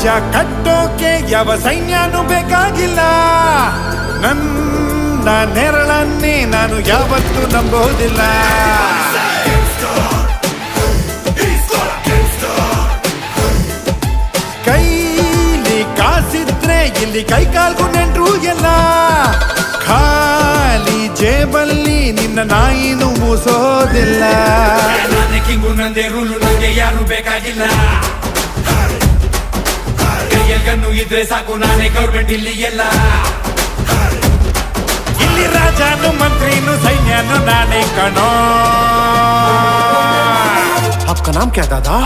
ರಾಜ್ಯ ಕಟ್ಟೋಕೆ ಯಾವ ಸೈನ್ಯನೂ ಬೇಕಾಗಿಲ್ಲ. ನನ್ನ ನೆರಳನ್ನೇ ನಾನು ಯಾವತ್ತೂ ನಂಬೋದಿಲ್ಲ. ಕೈಲಿ ಕಾಸಿದ್ರೆ ಇಲ್ಲಿ ಕೈಕಾಲ್ಗೂ ನೆಂಟ್ರು ಎಲ್ಲ. ಖಾಲಿ ಜೇಬಲ್ಲಿ ನಿನ್ನ ನಾಯಿನೂ ಮೂಸೋದಿಲ್ಲ. ಕಿಂಗು ನಂದೇ ರೂಲು, ನನಗೆ ಯಾರು ಬೇಕಾಗಿಲ್ಲ. ಕೈಯಲ್ಗನ್ನು ಇದ್ರೆ ಸಾಕು, ನಾನೇ ಗೌರ್ಮೆಂಟ್ ಇಲ್ಲಿ ಎಲ್ಲ. ಇಲ್ಲಿ ರಾಜನು ಮಂತ್ರಿನು ಸೈನ್ಯನು ನಾನೇ ಕಣೋ. आपका नाम क्या दादा?